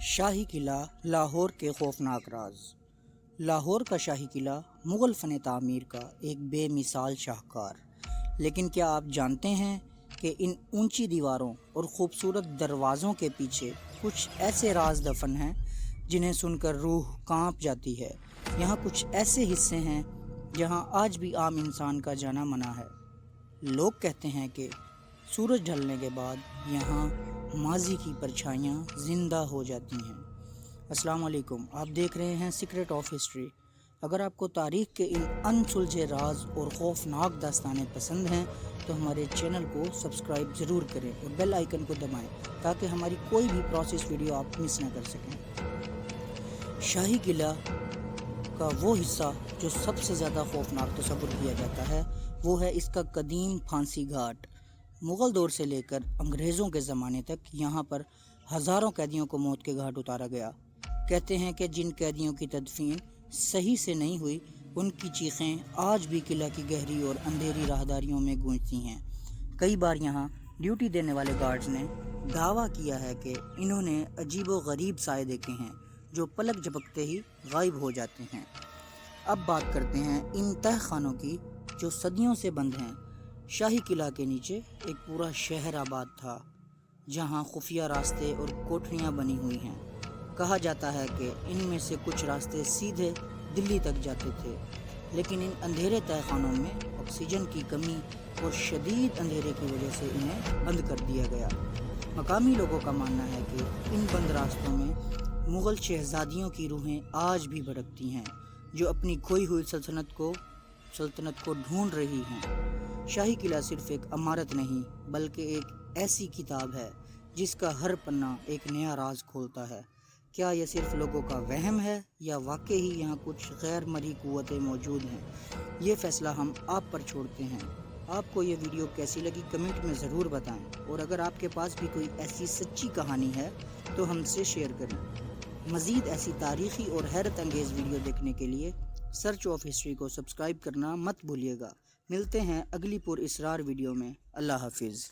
شاہی قلعہ لاہور کے خوفناک راز۔ لاہور کا شاہی قلعہ مغل فن تعمیر کا ایک بے مثال شاہکار، لیکن کیا آپ جانتے ہیں کہ ان اونچی دیواروں اور خوبصورت دروازوں کے پیچھے کچھ ایسے راز دفن ہیں جنہیں سن کر روح کانپ جاتی ہے۔ یہاں کچھ ایسے حصے ہیں جہاں آج بھی عام انسان کا جانا منع ہے۔ لوگ کہتے ہیں کہ سورج ڈھلنے کے بعد یہاں ماضی کی پرچھائیاں زندہ ہو جاتی ہیں۔ السلام علیکم، آپ دیکھ رہے ہیں سیکرٹ آف ہسٹری۔ اگر آپ کو تاریخ کے ان انسلجھے راز اور خوفناک داستانیں پسند ہیں تو ہمارے چینل کو سبسکرائب ضرور کریں اور بیل آئیکن کو دبائیں تاکہ ہماری کوئی بھی پروسیس ویڈیو آپ مس نہ کر سکیں۔ شاہی قلعہ کا وہ حصہ جو سب سے زیادہ خوفناک تصور کیا جاتا ہے وہ ہے اس کا قدیم پھانسی گھاٹ۔ مغل دور سے لے کر انگریزوں کے زمانے تک یہاں پر ہزاروں قیدیوں کو موت کے گھاٹ اتارا گیا۔ کہتے ہیں کہ جن قیدیوں کی تدفین صحیح سے نہیں ہوئی ان کی چیخیں آج بھی قلعہ کی گہری اور اندھیری راہداریوں میں گونجتی ہیں۔ کئی بار یہاں ڈیوٹی دینے والے گارڈز نے دعویٰ کیا ہے کہ انہوں نے عجیب و غریب سائے دیکھے ہیں جو پلک جھپکتے ہی غائب ہو جاتے ہیں۔ اب بات کرتے ہیں ان تہہ خانوں کی جو صدیوں سے بند ہیں۔ شاہی قلعہ کے نیچے ایک پورا شہر آباد تھا جہاں خفیہ راستے اور کوٹھریاں بنی ہوئی ہیں۔ کہا جاتا ہے کہ ان میں سے کچھ راستے سیدھے دلی تک جاتے تھے، لیکن ان اندھیرے تہہ خانوں میں آکسیجن کی کمی اور شدید اندھیرے کی وجہ سے انہیں بند کر دیا گیا۔ مقامی لوگوں کا ماننا ہے کہ ان بند راستوں میں مغل شہزادیوں کی روحیں آج بھی بھٹکتی ہیں جو اپنی کھوئی ہوئی سلطنت کو ڈھونڈ رہی ہیں۔ شاہی قلعہ صرف ایک عمارت نہیں بلکہ ایک ایسی کتاب ہے جس کا ہر پنہ ایک نیا راز کھولتا ہے۔ کیا یہ صرف لوگوں کا وہم ہے یا واقعی ہی یہاں کچھ غیر مرئی قوتیں موجود ہیں؟ یہ فیصلہ ہم آپ پر چھوڑتے ہیں۔ آپ کو یہ ویڈیو کیسی لگی کمنٹ میں ضرور بتائیں، اور اگر آپ کے پاس بھی کوئی ایسی سچی کہانی ہے تو ہم سے شیئر کریں۔ مزید ایسی تاریخی اور حیرت انگیز ویڈیو دیکھنے کے لیے سرچ آف ہسٹری کو سبسکرائب کرنا مت بھولیے گا۔ ملتے ہیں اگلی پر اسرار ویڈیو میں۔ اللہ حافظ۔